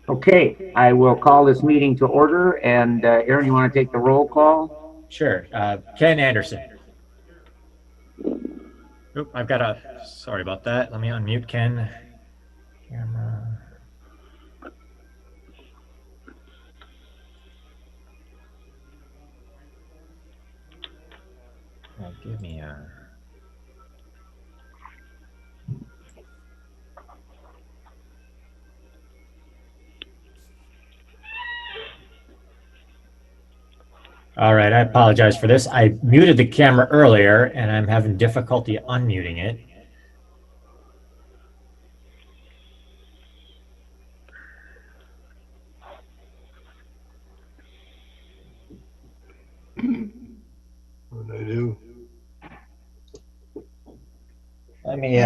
Okay, I will call this meeting to order. And Aaron, you want to take the roll call? Sure. Ken Anderson. Oop, sorry about that. Let me unmute Ken. Camera. Give me a. All right, I apologize for this. I muted the camera earlier and I'm having difficulty unmuting it. What did I do? Let me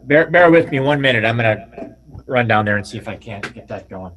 bear with me 1 minute. I'm gonna run down there and see if I can't get that going.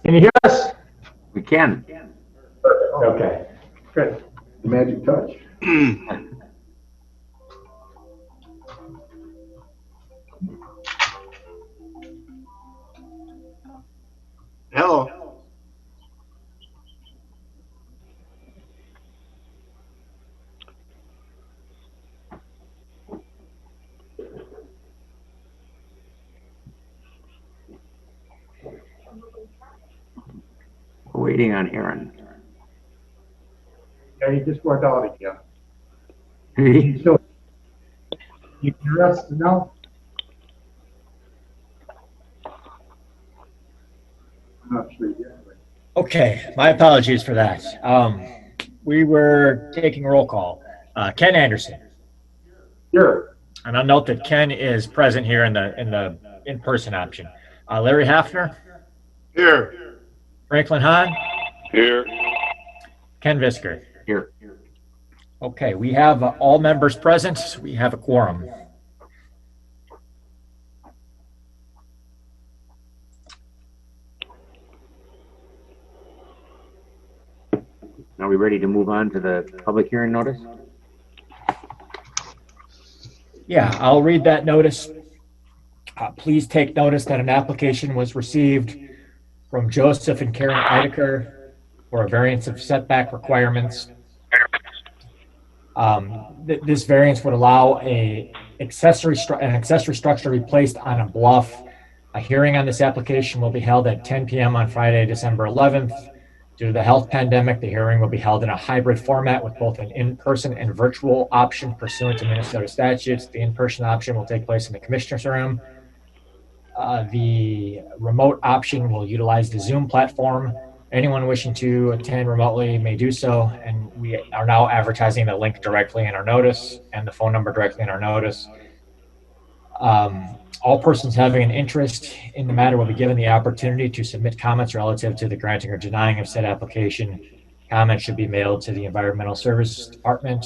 Can you hear us? We can. Okay, good. The magic touch. Hello. We're waiting on Aaron. Yeah, you just went out again. Okay, So, you can hear us now? I'm not sure yet. Okay, my apologies for that. We were taking roll call. Ken Anderson. Here. And I'll note that Ken is present here in the in-person option. Larry Hafner, Here. Franklin Hahn, Here. Ken Visker. here. Okay, we have all members present. We have a quorum. Are we ready to move on to the public hearing notice? Yeah, I'll read that notice. Please take notice that an application was received from Joseph and Karen Eidecker for a variance of setback requirements. This variance would allow an accessory structure to be placed on a bluff. A hearing on this application will be held at 10 p.m. on Friday, December 11th. Due to the health pandemic, the hearing will be held in a hybrid format with both an in-person and virtual option pursuant to Minnesota statutes. The in-person option will take place in the commissioner's room. The remote option will utilize the Zoom platform. Anyone wishing to attend remotely may do so, and we are now advertising the link directly in our notice and the phone number directly in our notice. All persons having an interest in the matter will be given the opportunity to submit comments relative to the granting or denying of said application. Comments should be mailed to the Environmental Services Department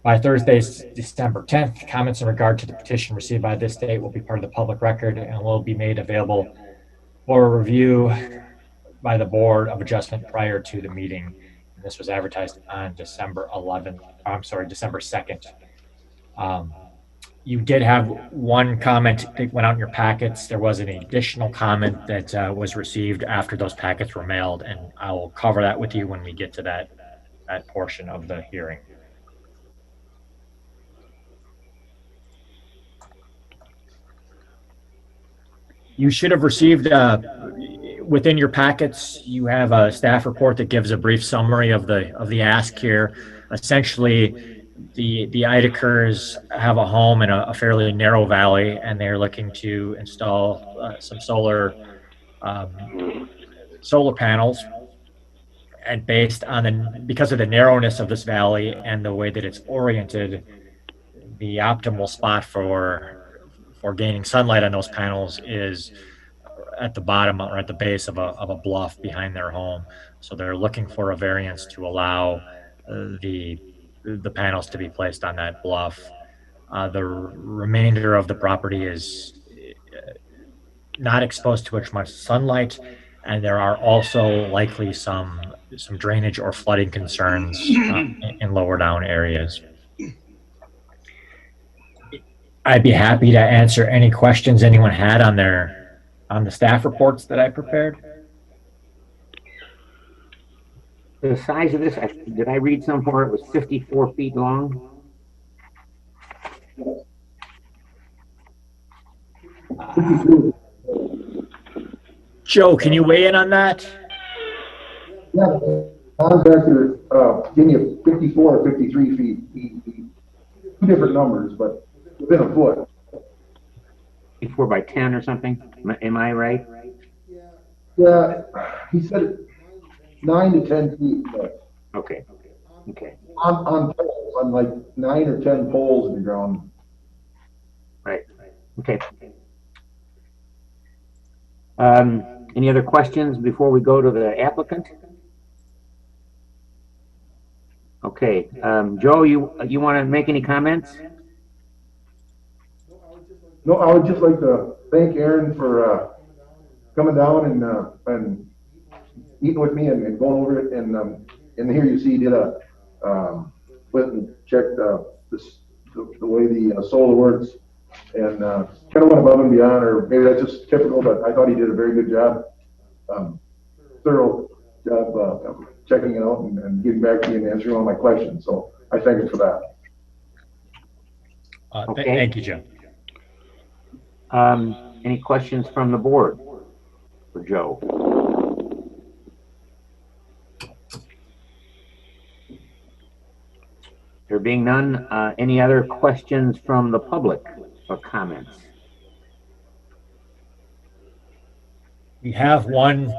by Thursday, December 10th. Comments in regard to the petition received by this date will be part of the public record and will be made available for review by the Board of Adjustment prior to the meeting. And this was advertised on December 11th. I'm sorry, December 2nd. You did have one comment that went out in your packets. There was an additional comment that was received after those packets were mailed, and I will cover that with you when we get to that portion of the hearing. You should have received within your packets. You have a staff report that gives a brief summary of the ask here. Essentially, the Idakers have a home in a fairly narrow valley, and they're looking to install some solar panels. and based on because of the narrowness of this valley and the way that it's oriented, the optimal spot for gaining sunlight on those panels is at the bottom or at the base of a bluff behind their home. So they're looking for a variance to allow the panels to be placed on that bluff. The remainder of the property is not exposed to much sunlight, and there are also likely some drainage or flooding concerns in lower down areas. I'd be happy to answer any questions anyone had on the staff reports that I prepared. The size of this, did I read somewhere it was 54 feet long? Joe, can you weigh in on that? Yeah, contractor gave me a 54 or 53 feet. Two different numbers, but within a foot. 4 by 10 or something? Am I right? Yeah, he said 9 to 10 feet, but Okay. Okay. on poles, on like 9 or 10 poles in the ground. Right. Okay. Any other questions before we go to the applicant? Okay. Joe, you want to make any comments? No, I would just like to thank Aaron for coming down and eating with me and going over it. And here you see he did went and checked the way the solar works, and kind of went above and beyond, or maybe that's just typical, but I thought he did a very good job, thorough job of checking it out and getting back to me and answering all my questions. So I thank him for that. Okay. Thank you, Joe. Any questions from the board for Joe? There being none, any other questions from the public or comments? We have one,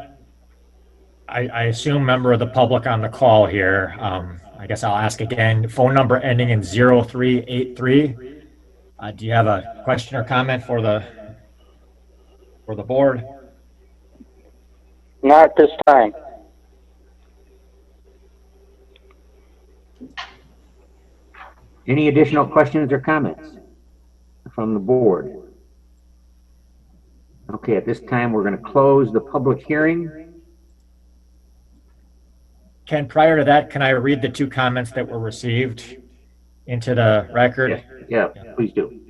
I assume, member of the public on the call here. I guess I'll ask again. Phone number ending in 0383. Do you have a question or comment for the board? Not at this time. Any additional questions or comments from the board? Okay, at this time, we're going to close the public hearing. Ken, prior to that, can I read the two comments that were received into the record? Yeah, please do.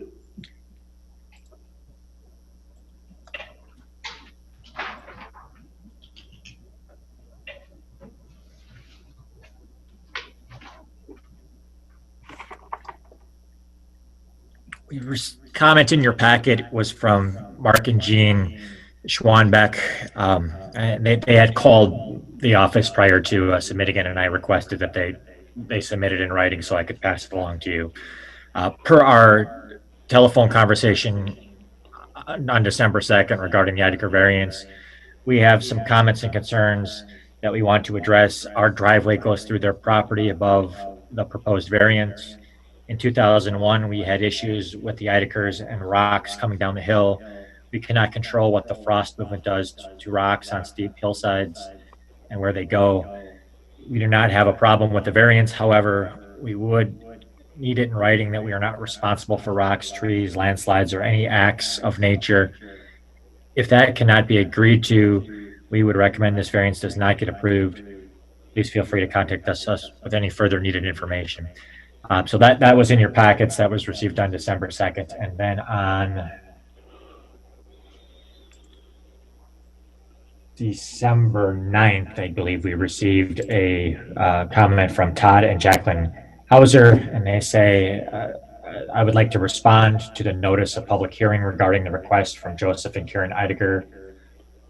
Comment in your packet was from Mark and Jean Schwanbeck. And they had called the office prior to submitting it, and I requested that they submit it in writing so I could pass it along to you. Per our telephone conversation on December 2nd regarding the Ideker variance, we have some comments and concerns that we want to address. Our driveway goes through their property above the proposed variance. In 2001, we had issues with the Idekers and rocks coming down the hill. We cannot control what the frost movement does to rocks on steep hillsides and where they go. We do not have a problem with the variance. However, we would need it in writing that we are not responsible for rocks, trees, landslides, or any acts of nature. If that cannot be agreed to, we would recommend this variance does not get approved. Please feel free to contact us with any further needed information. So that was in your packets. That was received on December 2nd. And then on December 9th, I believe we received a comment from Todd and Jacqueline Hauser, and they say, I would like to respond to the notice of public hearing regarding the request from Joseph and Karen Ideker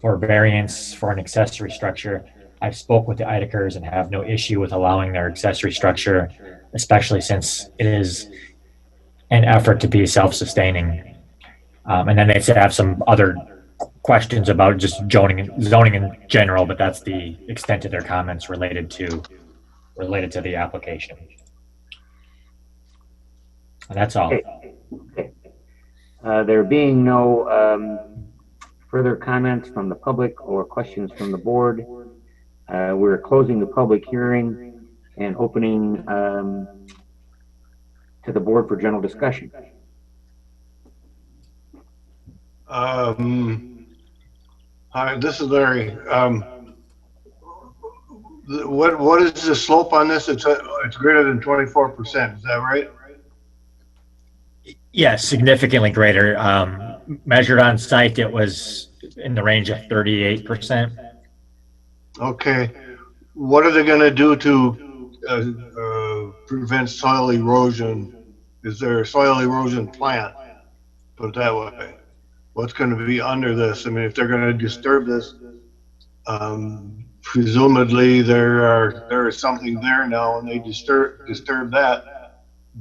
for variance for an accessory structure. I've spoke with the Idekers and have no issue with allowing their accessory structure, especially since it is an effort to be self-sustaining. And then they have some other questions about just zoning in general, but that's the extent of their comments related to the application. And that's all. Okay. There being no further comments from the public or questions from the board, we're closing the public hearing and opening to the board for general discussion. Hi, this is Larry. What is the slope on this? It's greater than 24%. Is that right? Yes, significantly greater. Measured on site, it was in the range of 38%. Okay. What are they going to do to prevent soil erosion? Is there a soil erosion plan? Put it that way. What's going to be under this? I mean, if they're going to disturb this, presumably there is something there now, and they disturb that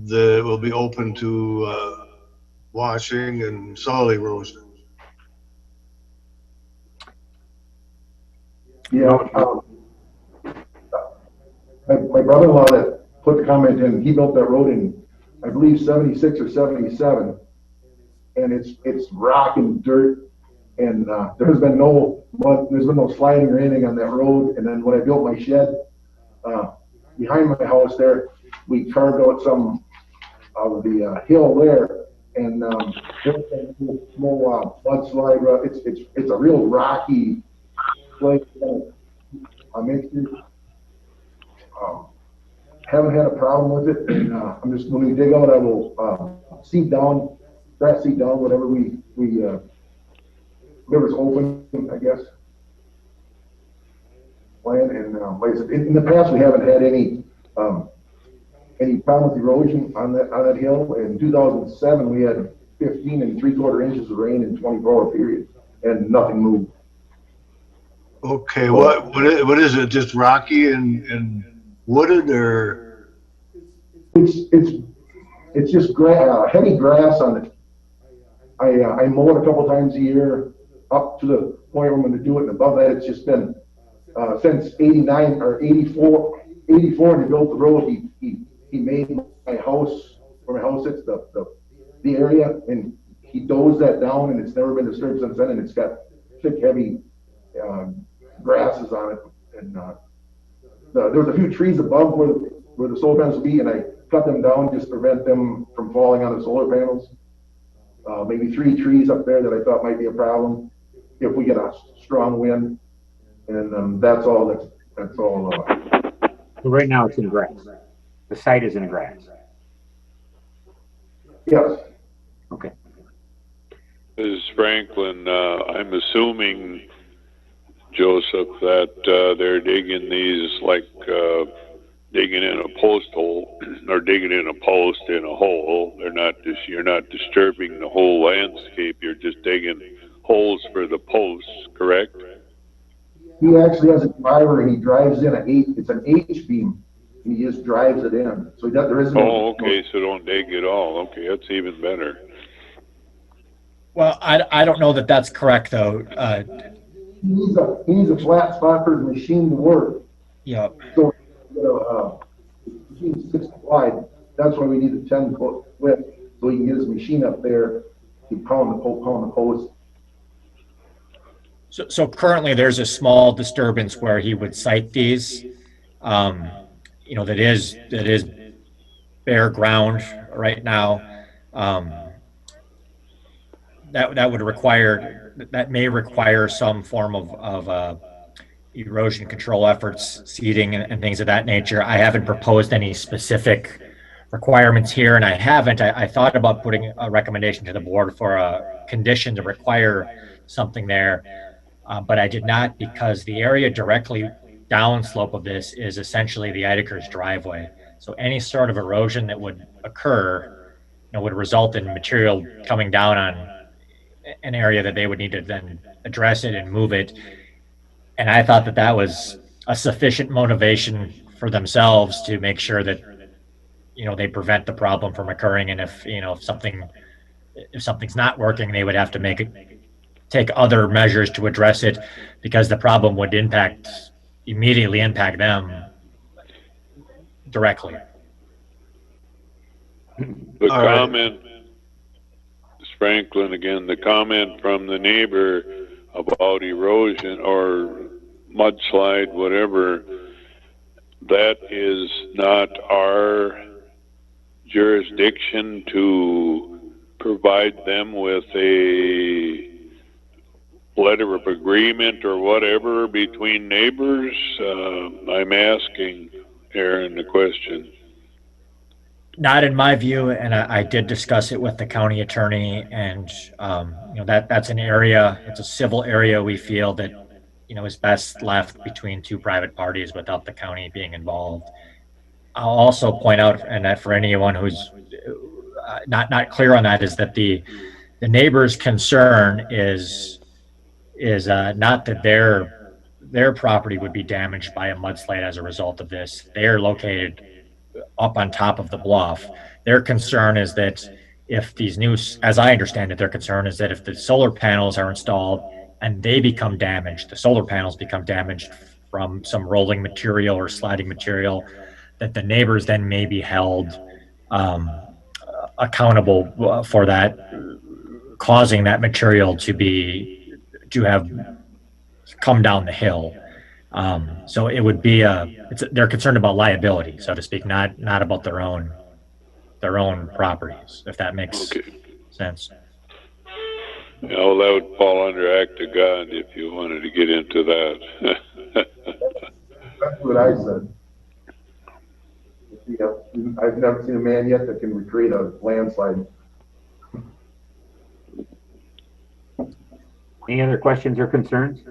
will be open to washing and soil erosion. Yeah, my brother-in-law that put the comment in, he built that road in, I believe, 76 or 77. And it's rock and dirt, and there's been no mud, there's been no sliding or anything on that road. And then when I built my shed behind my house there, we carved out some of the hill there, and there's been no mudslide. It's a real rocky place. Mixture. Haven't had a problem with it, and I'm just, when we dig out, I will seed down, grass seed down, whatever whatever's open, I guess. Land, and like I said, in the past we haven't had any problem with erosion on that hill. In 2007 we had 15 3/4 inches of rain in 24-hour period, and nothing moved. Okay, what is it? Just rocky and wooded, or? It's just heavy grass on it. I mow it a couple times a year up to the point where I'm going to do it, and above that it's just been since 89 or 84 when he built the road. He made my house, where my house sits, the area, and he dozed that down, and it's never been disturbed since then, and it's got thick, heavy grasses on it. And there was a few trees above where the solar panels would be, and I cut them down just to prevent them from falling on the solar panels. Maybe 3 trees up there that I thought might be a problem if we get a strong wind, and that's all. So right now it's in grass. The site is in grass. Yes. Okay. This is Franklin. I'm assuming, Joseph, that they're digging these like digging in a post hole, or digging in a post in a hole. You're not disturbing the whole landscape. You're just digging holes for the posts, correct? He actually has a driver, and he drives in it's an H-beam, and he just drives it in. So there isn't. Oh, okay, so don't dig at all. Okay, that's even better. Well, I don't know that that's correct, though. He needs a flat spot for his machine to work. Yeah. So, machine's 6 foot wide. That's why we need a 10-foot width, so he can get his machine up there, he pound the post. So currently there's a small disturbance where he would site these, that is bare ground right now. That may require some form of erosion control efforts, seeding and things of that nature. I haven't proposed any specific requirements here, and I thought about putting a recommendation to the board for a condition to require something there. But I did not, because the area directly downslope of this is essentially the Ideker's driveway. So any sort of erosion that would occur, would result in material coming down on an area that they would need to then address it and move it. And I thought that was a sufficient motivation for themselves to make sure that, they prevent the problem from occurring. And if something's not working, they would have to take other measures to address it, because the problem would immediately impact them directly. The All right. comment, Franklin again, the comment from the neighbor about erosion or mudslide, whatever, that is not our jurisdiction to provide them with a letter of agreement or whatever between neighbors. I'm asking Aaron the question. Not in my view, and I did discuss it with the county attorney, and that's an area, it's a civil area we feel that is best left between two private parties without the county being involved. I'll also point out, and that for anyone who's not clear on that, is that the neighbor's concern is not that their property would be damaged by a mudslide as a result of this. They're located up on top of the bluff. Their concern is that if these new, as I understand it, their concern is that if the solar panels are installed and they become damaged, the solar panels become damaged from some rolling material or sliding material, that the neighbors then may be held accountable for that, causing that material to have come down the hill. So it would be they're concerned about liability, so to speak, not about their own properties, if that makes sense. Yeah, well, that would fall under act of God if you wanted to get into that. That's what I said. I've never seen a man yet that can recreate a landslide. Any other questions or concerns?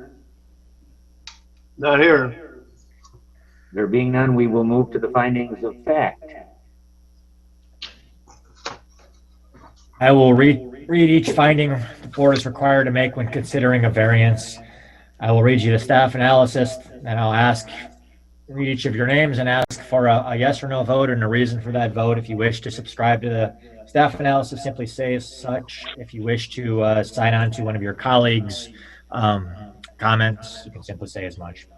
Not here. There being none, we will move to the findings of fact. I will read each finding the board is required to make when considering a variance. I will read you the staff analysis, and I'll read each of your names and ask for a yes or no vote and a reason for that vote. If you wish to subscribe to the staff analysis, simply say as such. If you wish to sign on to one of your colleagues' comments, you can simply say as much.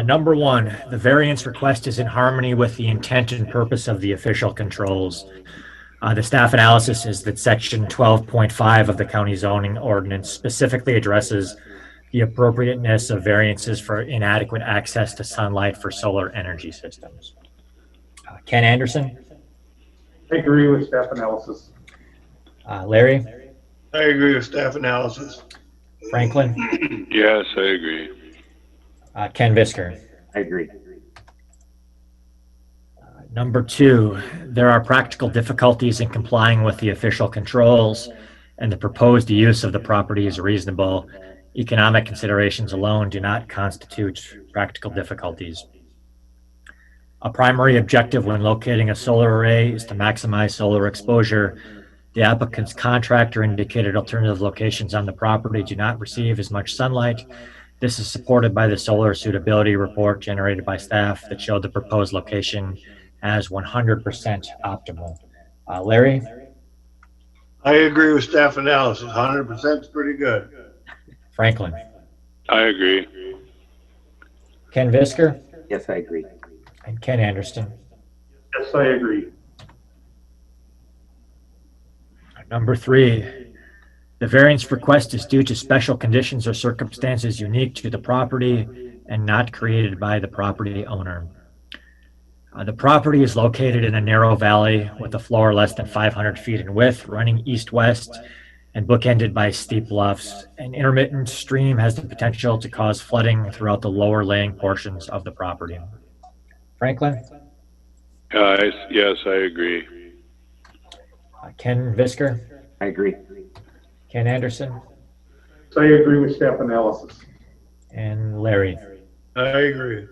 Number one, the variance request is in harmony with the intent and purpose of the official controls. The staff analysis is that section 12.5 of the county zoning ordinance specifically addresses the appropriateness of variances for inadequate access to sunlight for solar energy systems. Ken Anderson? I agree with staff analysis. Larry? I agree with staff analysis. Franklin? Yes, I agree. Ken Visker? I agree. Number two, there are practical difficulties in complying with the official controls, and the proposed use of the property is reasonable. Economic considerations alone do not constitute practical difficulties. A primary objective when locating a solar array is to maximize solar exposure. The applicant's contractor indicated alternative locations on the property do not receive as much sunlight. This is supported by the solar suitability report generated by staff that showed the proposed location as 100% optimal. Larry? I agree with staff analysis. 100% is pretty good. Franklin? I agree. Ken Visker? Yes, I agree. And Ken Anderson? Yes, I agree. Number three, the variance request is due to special conditions or circumstances unique to the property and not created by the property owner. The property is located in a narrow valley with a floor less than 500 feet in width, running east-west and bookended by steep bluffs. An intermittent stream has the potential to cause flooding throughout the lower laying portions of the property. Franklin? Yes, I agree. Ken Visker? I agree. Ken Anderson? So I agree with staff analysis. And Larry? I agree.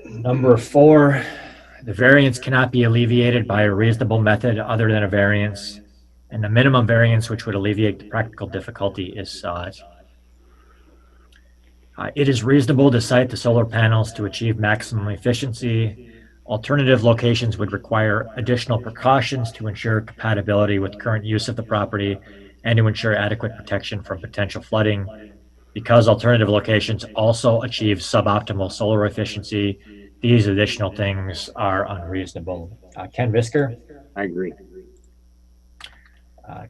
Number four, the variance cannot be alleviated by a reasonable method other than a variance. and the minimum variance which would alleviate the practical difficulty is sought. It is reasonable to site the solar panels to achieve maximum efficiency. Alternative locations would require additional precautions to ensure compatibility with current use of the property and to ensure adequate protection from potential flooding. Because alternative locations also achieve suboptimal solar efficiency, these additional things are unreasonable. Ken Visker, I agree.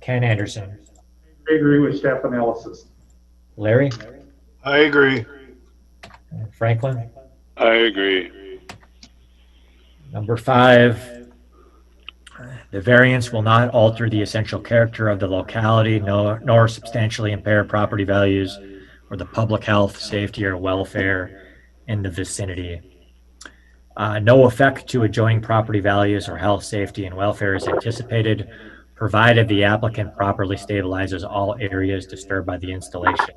Ken Anderson, I agree with staff analysis. Larry, I agree. Franklin. I agree. Number 5, the variance will not alter the essential character of the locality, nor substantially impair property values or the public health, safety, or welfare in the vicinity. No effect to adjoining property values or health, safety, and welfare is anticipated, provided the applicant properly stabilizes all areas disturbed by the installation.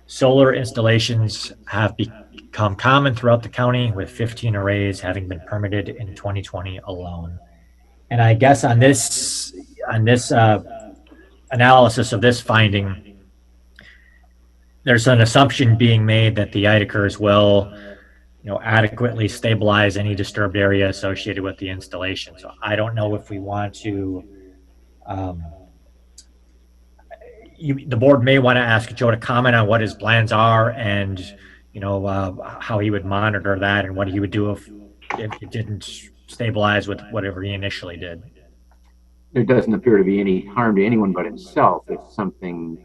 Solar installations have become common throughout the county, with 15 arrays having been permitted in 2020 alone. And I guess on this analysis of this finding, there's an assumption being made that the IDACRs will, adequately stabilize any disturbed area associated with the installation. So I don't know if we want to. The board may want to ask Joe to comment on what his plans are and, how he would monitor that and what he would do if it didn't stabilize with whatever he initially did. There doesn't appear to be any harm to anyone but himself if something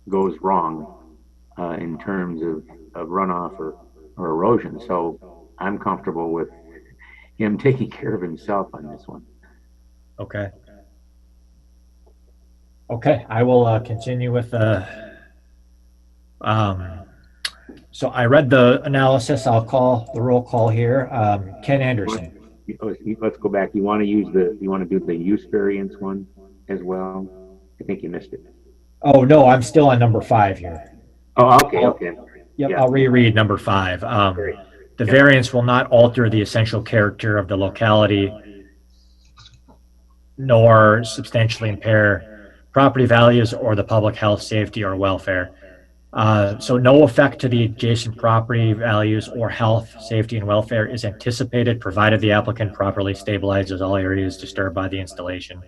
goes wrong in terms of runoff or erosion. So I'm comfortable with him taking care of himself on this one. Okay. Okay, I will continue with so I read the analysis. I'll call the roll call here. Ken Anderson. Let's go back. You want to do the use variance one as well? I think you missed it. Oh, no, I'm still on number 5 here. Oh, okay. Yep, Yeah. I'll reread number 5. The variance will not alter the essential character of the locality, nor substantially impair property values or the public health, safety, or welfare. So no effect to the adjacent property values or health, safety, and welfare is anticipated, provided the applicant properly stabilizes all areas disturbed by the installation.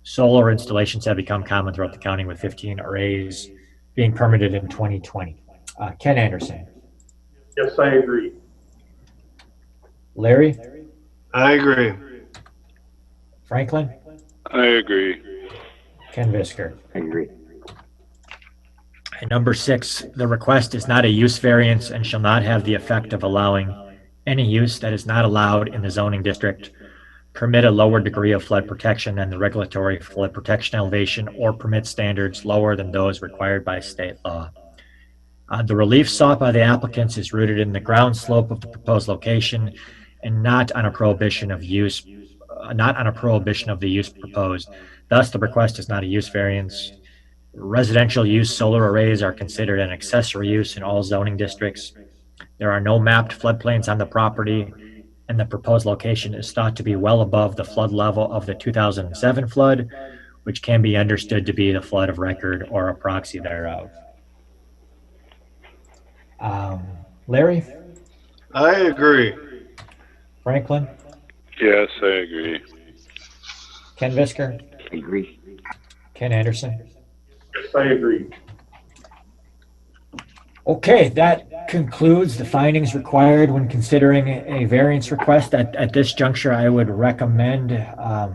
Solar installations have become common throughout the county, with 15 arrays being permitted in 2020. Ken Anderson. Yes, I agree. Larry? I agree. Franklin? I agree. Ken Visker. I agree. And number 6, the request is not a use variance and shall not have the effect of allowing any use that is not allowed in the zoning district, permit a lower degree of flood protection than the regulatory flood protection elevation, or permit standards lower than those required by state law. The relief sought by the applicants is rooted in the ground slope of the proposed location and not on a prohibition of the use proposed. Thus, the request is not a use variance. Residential use solar arrays are considered an accessory use in all zoning districts. There are no mapped floodplains on the property, and the proposed location is thought to be well above the flood level of the 2007 flood, which can be understood to be the flood of record or a proxy thereof. Larry? I agree. Franklin? Yes, I agree. Ken Visker? I agree. Ken Anderson? Yes, I agree. Okay, that concludes the findings required when considering a variance request. At this juncture, I would recommend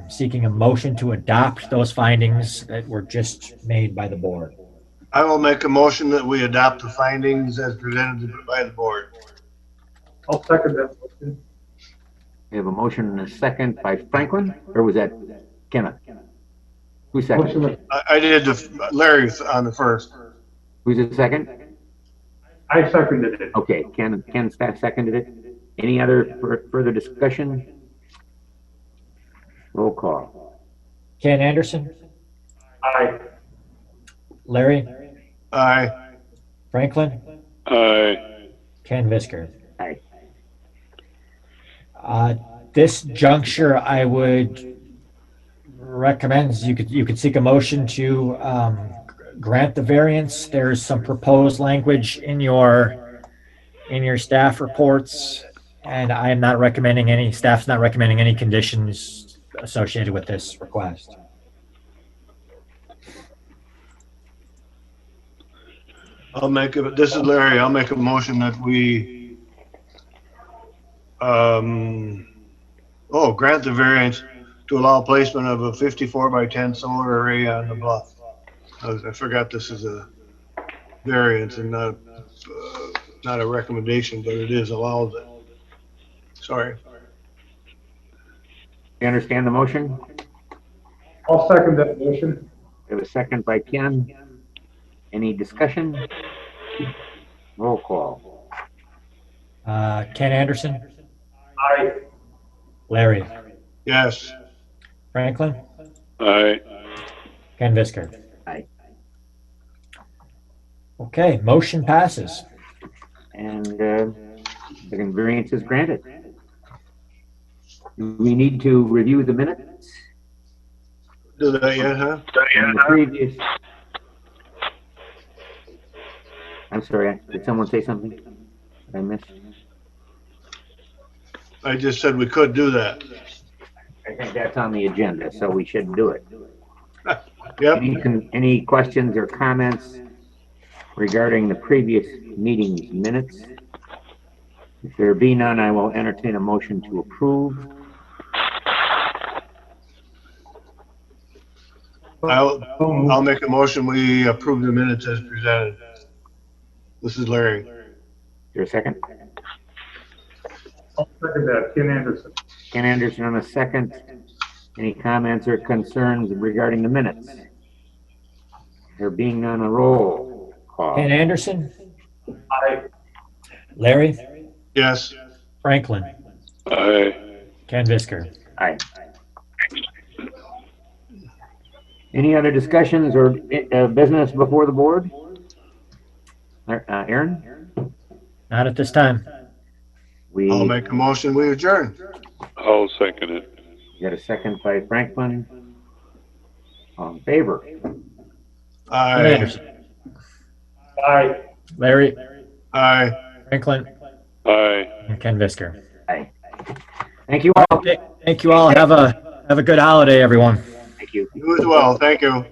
seeking a motion to adopt those findings that were just made by the board. I will make a motion that we adopt the findings as presented by the board. I'll second that motion. We have a motion and a second by Franklin, or was that Kenneth? Who seconded? I did Larry's on the first. Who's the second? I seconded it. Okay, Ken seconded it. Any other further discussion? Roll call. Ken Anderson? Aye. Larry? Aye. Franklin? Aye. Ken Visker? Aye. This juncture, I would recommends you could seek a motion to grant the variance. There's some proposed language in your staff reports, and I am not recommending any. Staff's not recommending any conditions associated with this request. This is Larry. I'll make a motion that we, grant the variance to allow placement of a 54 by 10 solar array on the bluff. I forgot this is a variance and not a recommendation, but it is allows it. Sorry. You understand the motion? I'll second that motion. We have a second by Ken. Any discussion? Roll call. Ken Anderson, Aye. Larry, Yes. Franklin, Aye. Ken Visker. Aye. Okay, motion passes. And the variance is granted. We need to review the minutes. Do that yet, huh? From the previous. I'm sorry, did someone say something? Did I missed? I just said we could do that. I think that's on the agenda, so we should do it. Yep. Any questions or comments regarding the previous meeting's minutes? If there be none, I will entertain a motion to approve. I'll make a motion. We approve the minutes as presented. This is Larry. Is there a second? I'll second that. Ken Anderson. Ken Anderson on a second. Any comments or concerns regarding the minutes? There being none, a roll call. Ken Anderson, Aye. Larry, Yes. Franklin, Aye. Ken Visker. Aye. Any other discussions or business before the board? Aaron? Not at this time. I'll make a motion. We adjourn. I'll second it. Got a second by Franklin. All in favor? Ken Aye. Anderson, Aye. Larry, Aye. Franklin, Aye. and Ken Visker. Aye. Thank you all. Thank you all. Have a good holiday, everyone. Thank you. You as well. Thank you.